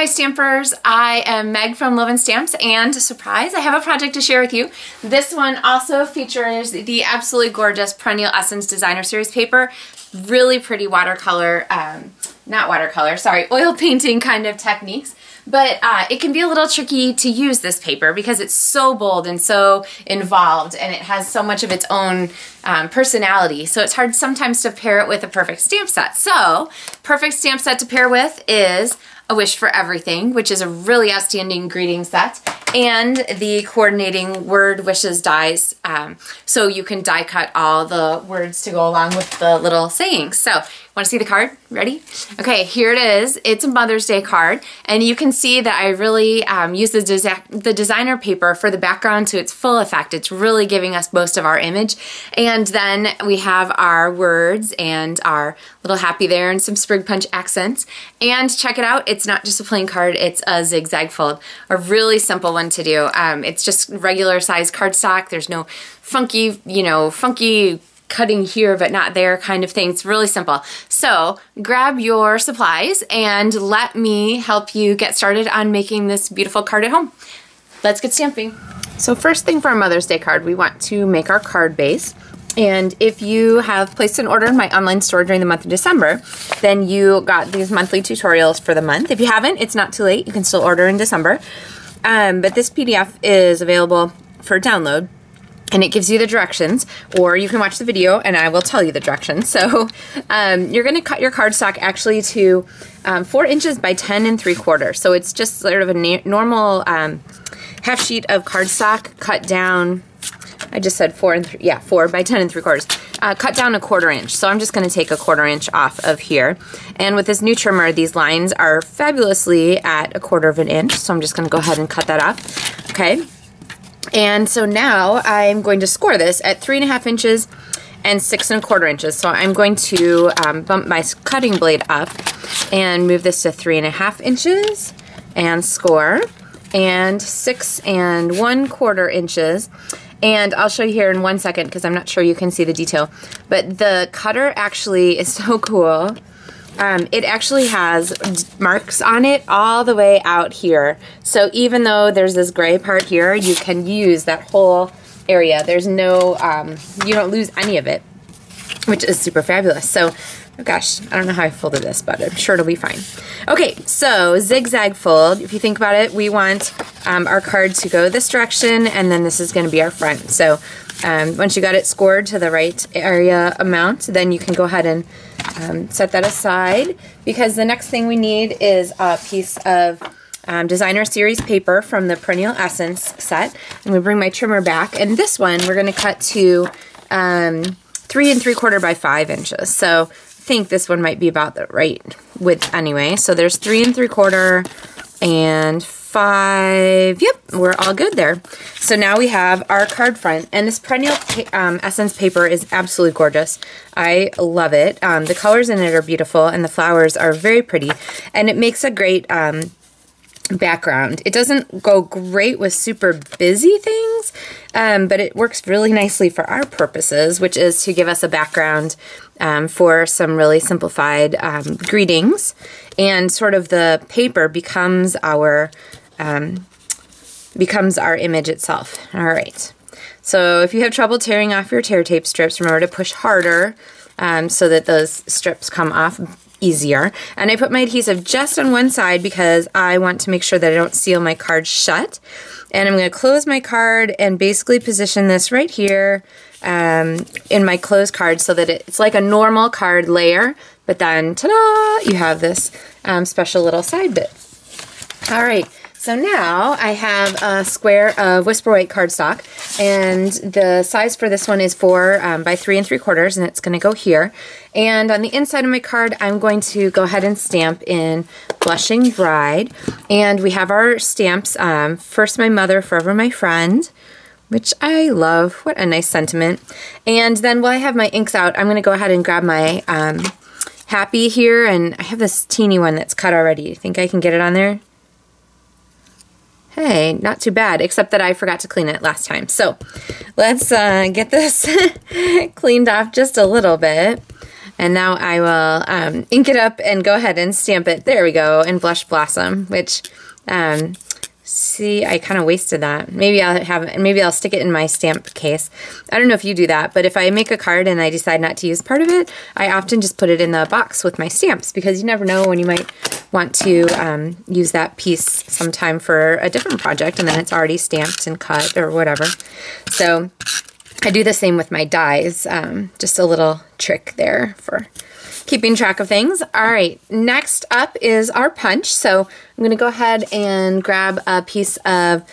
Hi Stampers, I am Meg from LovenStamps, and surprise, I have a project to share with you. This one also features the absolutely gorgeous Perennial Essence Designer Series paper. Really pretty watercolor, oil painting kind of techniques. But it can be a little tricky to use this paper because it's so bold and so involved, and it has so much of its own personality. So it's hard sometimes to pair it with a perfect stamp set. So perfect stamp set to pair with is A Wish for Everything, which is a really outstanding greeting set, and the coordinating word wishes dies, so you can die cut all the words to go along with the little sayings. So, want to see the card? Ready? Okay, here it is. It's a Mother's Day card, and you can see that I really use the designer paper for the background to its full effect. It's really giving us most of our image, and then we have our words and our little happy there and some sprig punch accents. And check it out, it's not just a plain card, it's a zigzag fold. A really simple one to do. It's just regular size cardstock. There's no funky, funky cutting here but not there kind of thing. It's really simple. So grab your supplies and let me help you get started on making this beautiful card at home. Let's get stamping. So first thing for our Mother's Day card, we want to make our card base. And if you have placed an order in my online store during the month of December, then you got these monthly tutorials for the month. If you haven't, it's not too late. You can still order in December. But this PDF is available for download, and it gives you the directions, or you can watch the video and I will tell you the directions. So you're going to cut your cardstock actually to 4 inches by 10 3/4. So it's just sort of a normal half sheet of cardstock cut down. I just said 4 by 10 3/4. Cut down 1/4 inch. So I'm just going to take 1/4 inch off of here. And with this new trimmer, these lines are fabulously at 1/4 inch. So I'm just going to go ahead and cut that off. Okay. And so now I'm going to score this at 3.5 inches and 6 1/4 inches. So I'm going to bump my cutting blade up and move this to 3.5 inches and score, and 6 1/4 inches. And I'll show you here in 1 second because I'm not sure you can see the detail. But the cutter actually is so cool. It actually has marks on it all the way out here. So even though there's this gray part here, you can use that whole area. There's no, you don't lose any of it, which is super fabulous. So, oh gosh, I don't know how I folded this, but I'm sure it'll be fine. Okay, so zigzag fold. If you think about it, we want our card to go this direction, and then this is going to be our front. So once you got it scored to the right area amount, then you can go ahead and set that aside, because the next thing we need is a piece of Designer Series paper from the Perennial Essence set. I'm going to bring my trimmer back, and this one we're going to cut to 3 3/4 by 5 inches. So I think this one might be about the right width anyway. So there's 3 3/4 and 5. Yep, we're all good there. So now we have our card front, and this Perennial Essence paper is absolutely gorgeous. I love it. The colors in it are beautiful, and the flowers are very pretty, and it makes a great background. It doesn't go great with super busy things, but it works really nicely for our purposes, which is to give us a background for some really simplified greetings, and sort of the paper becomes our image itself. All right. So if you have trouble tearing off your tear tape strips, remember to push harder so that those strips come off easier. And I put my adhesive just on one side because I want to make sure that I don't seal my card shut. And I'm going to close my card and basically position this right here in my closed card so that it's like a normal card layer, but then ta-da, you have this special little side bit. All right. So now I have a square of Whisper White cardstock, and the size for this one is 4 by 3 3/4, and it's going to go here. And on the inside of my card, I'm going to go ahead and stamp in Blushing Bride. And we have our stamps, First My Mother, Forever My Friend, which I love. What a nice sentiment. And then while I have my inks out, I'm going to go ahead and grab my Happy here, and I have this teeny one that's cut already. You think I can get it on there? Hey, not too bad, except that I forgot to clean it last time. So let's get this cleaned off just a little bit. And now I will ink it up and go ahead and stamp it. There we go, in Blush Blossom, which, see, I kind of wasted that. Maybe I'll stick it in my stamp case. I don't know if you do that, but if I make a card and I decide not to use part of it, I often just put it in the box with my stamps, because you never know when you might want to use that piece sometime for a different project, and then it's already stamped and cut or whatever. So I do the same with my dies, just a little trick there for keeping track of things. All right, next up is our punch. So I'm gonna go ahead and grab a piece of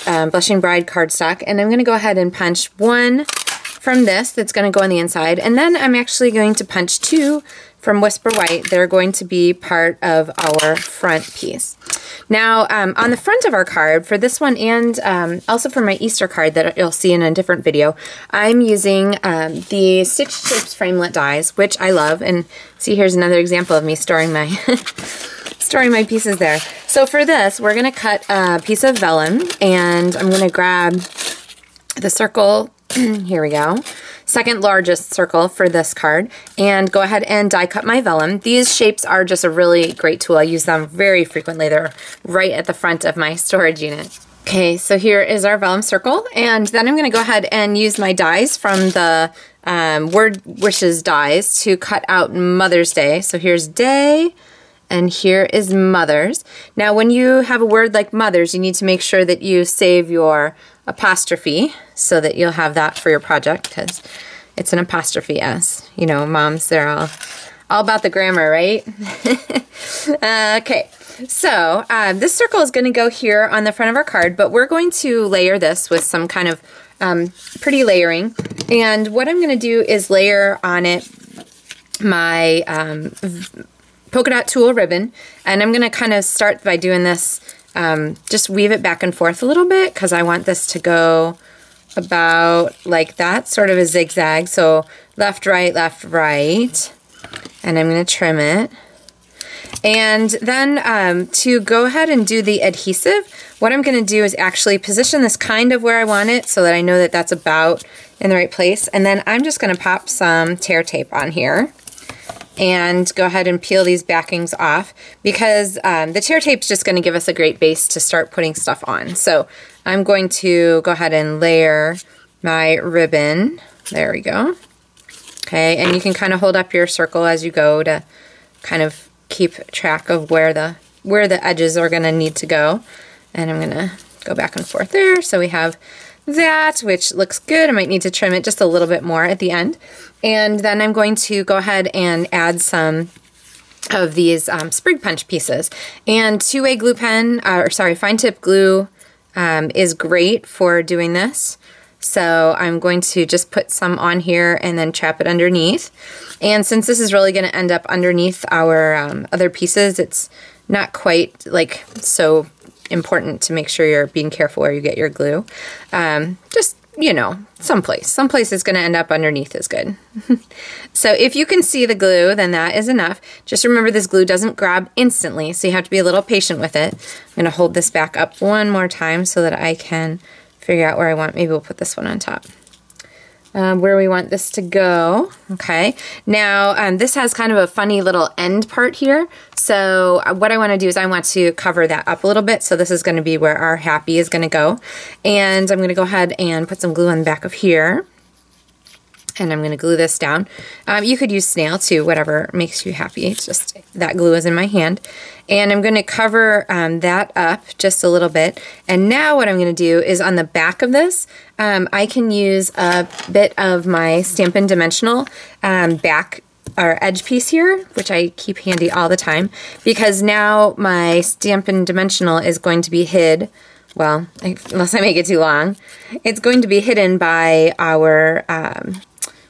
Blushing Bride cardstock, and I'm gonna go ahead and punch one from this that's gonna go on the inside, and then I'm actually going to punch two from Whisper White. They're going to be part of our front piece. Now, on the front of our card, for this one and also for my Easter card that you'll see in a different video, I'm using the Stitch Shapes Framelit dies, which I love. And see, here's another example of me storing my storing my pieces there. So for this, we're going to cut a piece of vellum, and I'm going to grab the circle. Here we go. Second largest circle for this card, and go ahead and die cut my vellum. These shapes are just a really great tool. I use them very frequently. They're right at the front of my storage unit. Okay, so here is our vellum circle, and then I'm going to go ahead and use my dies from the Word Wishes dies to cut out Mother's Day. So here's day, and here is Mother's. Now when you have a word like Mother's, you need to make sure that you save your apostrophe so that you'll have that for your project, because it's an apostrophe S. You know, moms, they're all about the grammar, right? Okay, so this circle is going to go here on the front of our card, but we're going to layer this with some kind of pretty layering. And what I'm going to do is layer on it my polka dot tulle ribbon, and I'm going to kind of start by doing this. Just weave it back and forth a little bit, because I want this to go about like that, sort of a zigzag. So left, right, and I'm going to trim it. And then to go ahead and do the adhesive, what I'm going to do is actually position this kind of where I want it so that I know that that's about in the right place. And then I'm just going to pop some tear tape on here and go ahead and peel these backings off, because the tear tape's just going to give us a great base to start putting stuff on. So I'm going to go ahead and layer my ribbon. There we go. Okay, and you can kind of hold up your circle as you go to kind of keep track of where the edges are going to need to go. And I'm going to go back and forth there. So we have that, which looks good. I might need to trim it just a little bit more at the end. And then I'm going to go ahead and add some of these sprig punch pieces. And two-way glue pen, fine tip glue is great for doing this. So I'm going to just put some on here and then trap it underneath. And since this is really going to end up underneath our other pieces, it's not quite like so important to make sure you're being careful where you get your glue. Just, you know, someplace is going to end up underneath is good. So if you can see the glue, then that is enough. Just remember, this glue doesn't grab instantly, so you have to be a little patient with it. I'm going to hold this back up one more time so that I can figure out where I want. Maybe we'll put this one on top. Where we want this to go. Okay, now this has kind of a funny little end part here. So what I want to do is I want to cover that up a little bit. So this is going to be where our happy is going to go. And I'm going to go ahead and put some glue on the back of here. And I'm going to glue this down. You could use snail too, whatever makes you happy. It's just that glue is in my hand. And I'm going to cover that up just a little bit. And now what I'm going to do is on the back of this, I can use a bit of my Stampin' Dimensional back or edge piece here, which I keep handy all the time, because now my Stampin' Dimensional is going to be hid. Well, unless I make it too long, it's going to be hidden by our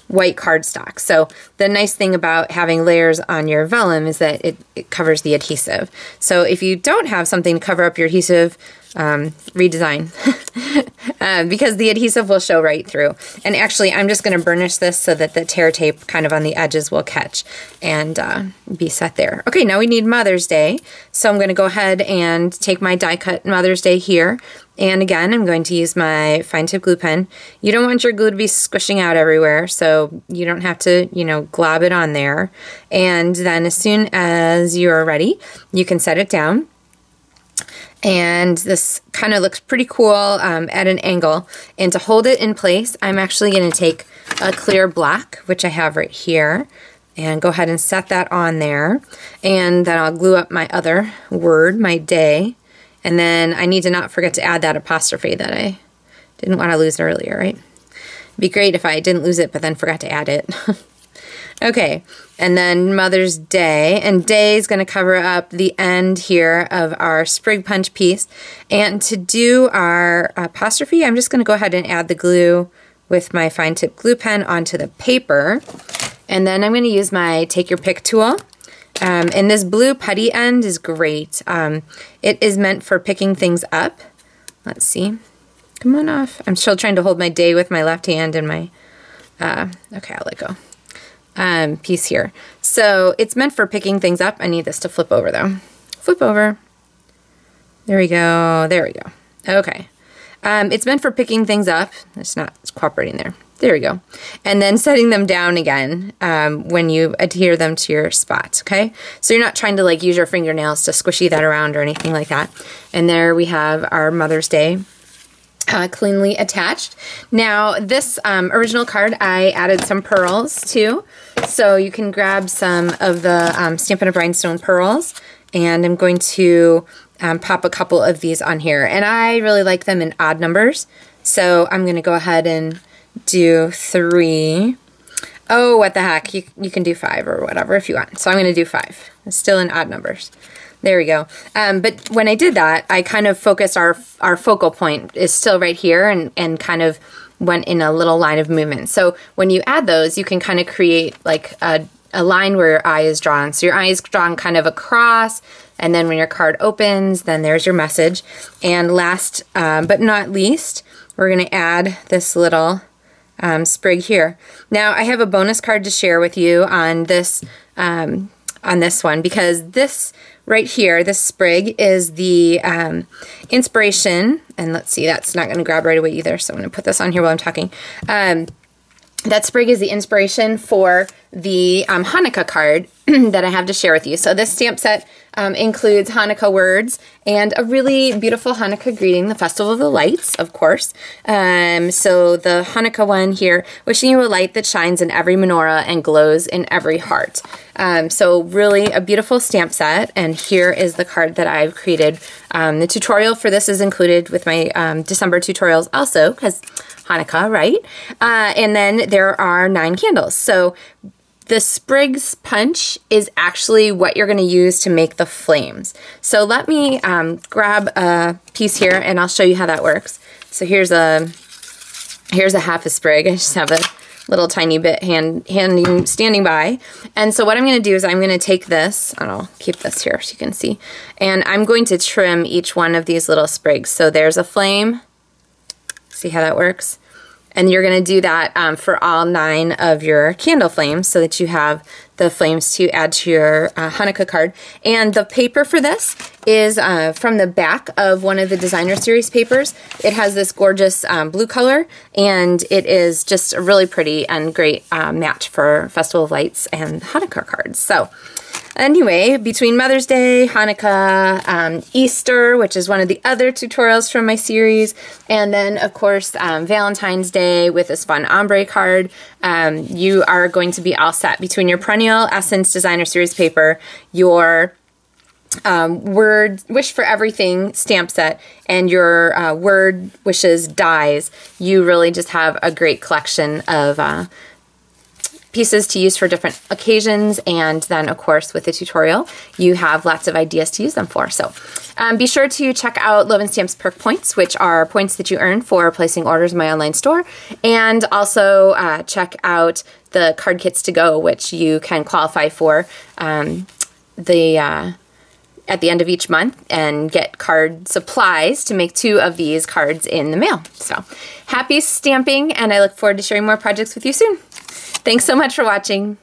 white cardstock. So the nice thing about having layers on your vellum is that it covers the adhesive. So if you don't have something to cover up your adhesive, redesign. because the adhesive will show right through. And actually, I'm just going to burnish this so that the tear tape kind of on the edges will catch and be set there. Okay, now we need Mother's Day. So I'm going to go ahead and take my die cut Mother's Day here. And again, I'm going to use my fine tip glue pen. You don't want your glue to be squishing out everywhere, so you don't have to, you know, glob it on there. And then as soon as you're ready, you can set it down. And this kind of looks pretty cool at an angle. And to hold it in place, I'm actually going to take a clear black, which I have right here, and go ahead and set that on there. And then I'll glue up my other word, my day. And then I need to not forget to add that apostrophe that I didn't want to lose earlier, right? It'd be great if I didn't lose it, but then forgot to add it. Okay, and then Mother's Day, and day is going to cover up the end here of our sprig punch piece. And to do our apostrophe, I'm just going to go ahead and add the glue with my fine tip glue pen onto the paper. And then I'm going to use my take your pick tool. And this blue putty end is great. It is meant for picking things up. Let's see. Come on off. I'm still trying to hold my day with my left hand and my, okay, I'll let go, piece here. So it's meant for picking things up. I need this to flip over though. Flip over. There we go. There we go. Okay. It's meant for picking things up. It's cooperating there. There we go. And then setting them down again when you adhere them to your spots, okay? So you're not trying to like use your fingernails to squishy that around or anything like that. And there we have our Mother's Day cleanly attached. Now this original card I added some pearls to. So you can grab some of the Stampin' Up! Rhinestone pearls, and I'm going to pop a couple of these on here. And I really like them in odd numbers. So I'm going to go ahead and do 3. Oh, what the heck. You can do 5 or whatever if you want. So I'm going to do 5. It's still in odd numbers. There we go. But when I did that, I kind of focused our focal point is still right here and kind of went in a little line of movement. So when you add those, you can kind of create like a line where your eye is drawn. So your eye is drawn kind of across, and then when your card opens, then there's your message. And last but not least, we're going to add this little sprig here. Now I have a bonus card to share with you on this one, because this right here, this sprig is the inspiration, and let's see, that's not going to grab right away either, so I'm going to put this on here while I'm talking. That sprig is the inspiration for the Hanukkah card that I have to share with you. So this stamp set includes Hanukkah words and a really beautiful Hanukkah greeting, the Festival of the Lights, of course. So the Hanukkah one here, wishing you a light that shines in every menorah and glows in every heart. So really a beautiful stamp set, and here is the card that I've created. The tutorial for this is included with my December tutorials also, because Hanukkah, right? And then there are 9 candles. So the Sprig's punch is actually what you're going to use to make the flames. So let me grab a piece here and I'll show you how that works. So here's a half a sprig. I just have a little tiny bit standing by. And so what I'm going to do is I'm going to take this, and I'll keep this here so you can see, and I'm going to trim each one of these little sprigs. So there's a flame. See how that works? And you're going to do that for all 9 of your candle flames so that you have the flames to add to your Hanukkah card. And the paper for this is from the back of one of the designer series papers. It has this gorgeous blue color, and it is just a really pretty and great match for Festival of Lights and Hanukkah cards. So anyway, between Mother's Day, Hanukkah, Easter, which is one of the other tutorials from my series, and then, of course, Valentine's Day with this fun ombre card, you are going to be all set between your Perennial Essence Designer Series paper, your Word Wish for Everything stamp set, and your Word Wishes dies. You really just have a great collection of pieces to use for different occasions, and then of course with the tutorial you have lots of ideas to use them for. So be sure to check out LovenStamps Perks Points, which are points that you earn for placing orders in my online store, and also check out the card kits to go, which you can qualify for the at the end of each month and get card supplies to make 2 of these cards in the mail. So happy stamping, and I look forward to sharing more projects with you soon. Thanks so much for watching.